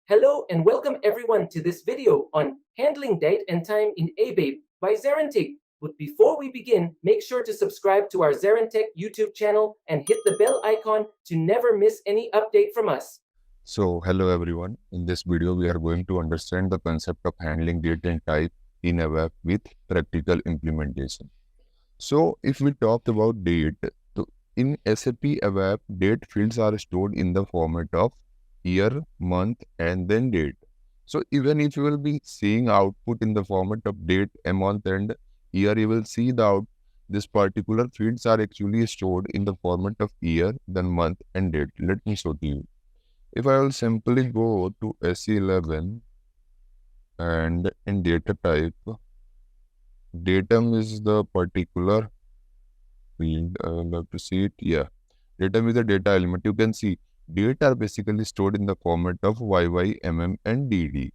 Hello and welcome everyone to this video on handling date and time in ABAP by ZaranTech. But before we begin, make sure to subscribe to our ZaranTech YouTube channel and hit the bell icon to never miss any update from us. So, hello everyone. In this video, we are going to understand the concept of handling date and type in ABAP with practical implementation. So, if we talk about date, so in SAP ABAP, date fields are stored in the format of year, month, and then date. So, even if you will be seeing output in the format of date, a month, and year, you will see that this particular fields are actually stored in the format of year, then month, and date. Let me show to you. If I will simply go to SE11 and in data type, datum is the particular field. I will have to see it. Yeah, datum is the data element. You can see date are basically stored in the format of YY, MM, and DD.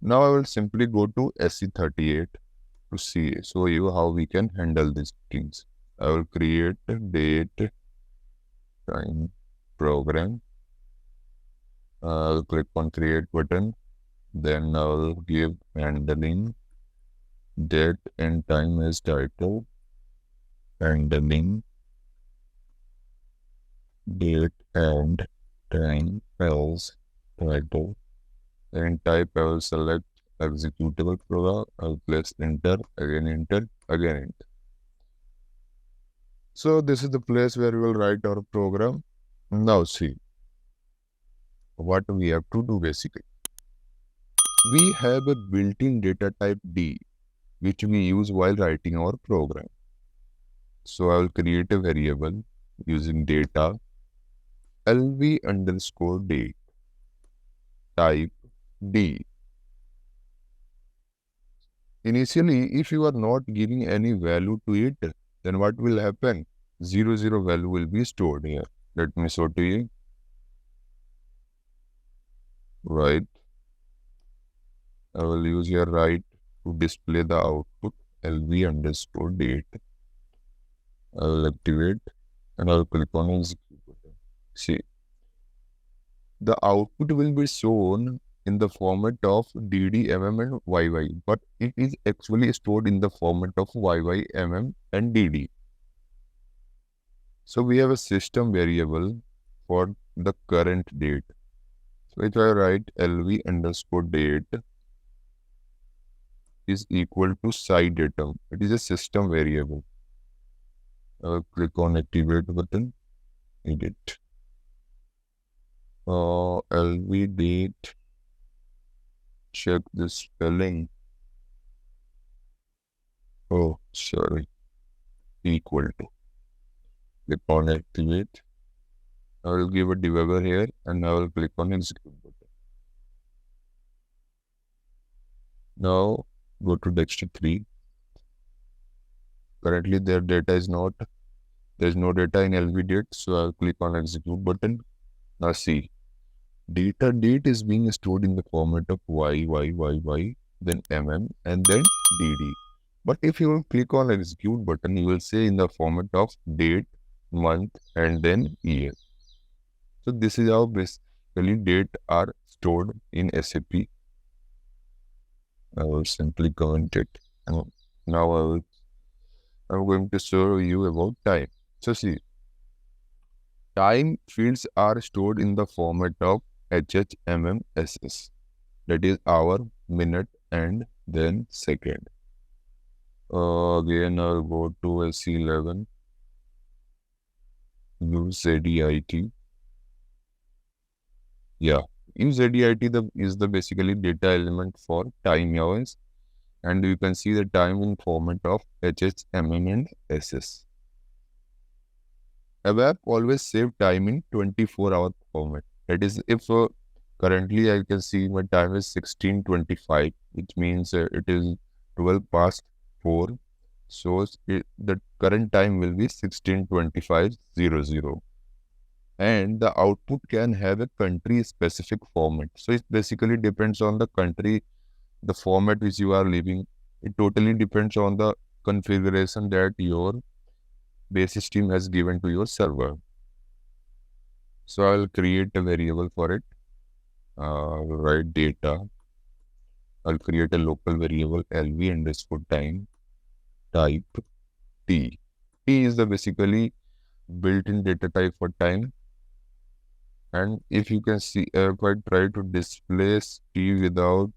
Now I will simply go to SE38 to show you how we can handle these things. I will create a date time program. I'll click on create button, then I'll give handling date and time as title, handling date and time as title, and type I will select executable program. I'll press enter, again enter, again enter. So this is the place where we will write our program. Now see what we have to do basically. We have a built-in data type D, which we use while writing our program. So I will create a variable using data lv underscore date type D. Initially, if you are not giving any value to it, then what will happen? 00 value will be stored here. Let me show to you. Right. I will use here right to display the output lv underscore date. I will activate and I will click on execute button. See, the output will be shown in the format of DD, MM, and YY, but it is actually stored in the format of YY, MM, and DD. So we have a system variable for the current date. So if I write lv underscore date is equal to site datum, it is a system variable. I will click on activate button, edit. LV date, check the spelling. Oh, sorry, equal to. Click on activate. I will give a debugger here and I will click on execute button. Now go to Dexter 3. Currently their data is not, there is no data in LV date, so I'll click on execute button. Now see, data date is being stored in the format of Y, then MM, and then DD. But if you will click on execute button, you will say in the format of date, month, and then year. So this is how basically date are stored in SAP. I will simply comment it. And now I'm going to show you about time. So see, time fields are stored in the format of HHMMSS. That is hour, minute, and then second. Again, I'll go to SC11. Use ZDIT. Yeah, use ZDIT is the basically data element for time hours, and you can see the time in format of HHMM and SS. ABAP always save time in 24-hour format. That is, if currently I can see my time is 16:25, which means it is 12 past 4. So the current time will be 16:25:00. And the output can have a country-specific format. So it basically depends on the country, the format which you are leaving. It totally depends on the configuration that your basis team has given to your server. So I will create a variable for it. write data. I'll create a local variable LV underscore time type T. T is the basically built-in data type for time. And if you can see, if I try to displace T without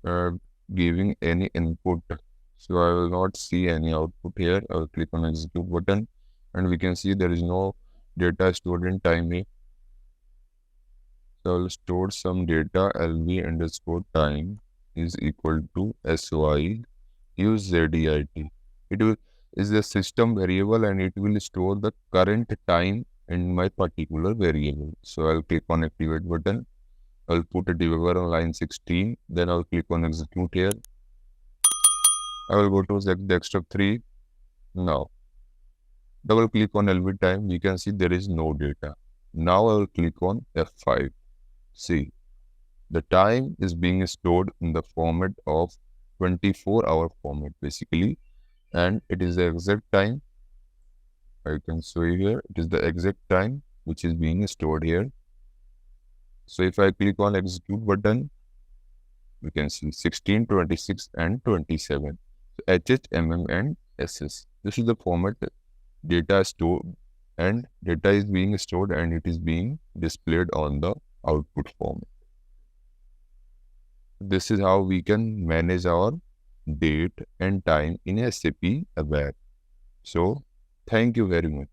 uh, giving any input, so I will not see any output here. I will click on execute button and we can see there is no data stored in time here. So I will store some data LV underscore time is equal to SOI use ZEIT. It will is a system variable and it will store the current time in my particular variable. So I'll click on activate button. I'll put a debugger on line 16. Then I'll click on execute here. I will go to the desktop 3. Now, double click on LV time. We can see there is no data. Now I will click on F5. See, the time is being stored in the format of 24-hour format basically, and it is the exact time. I can show you here. It is the exact time which is being stored here. So if I click on execute button, we can see 16, 26, and 27. So HH, MM, and SS. This is the format data stored, and data is being stored and it is being displayed on the output format. This is how we can manage our date and time in SAP ABAP. So, thank you very much.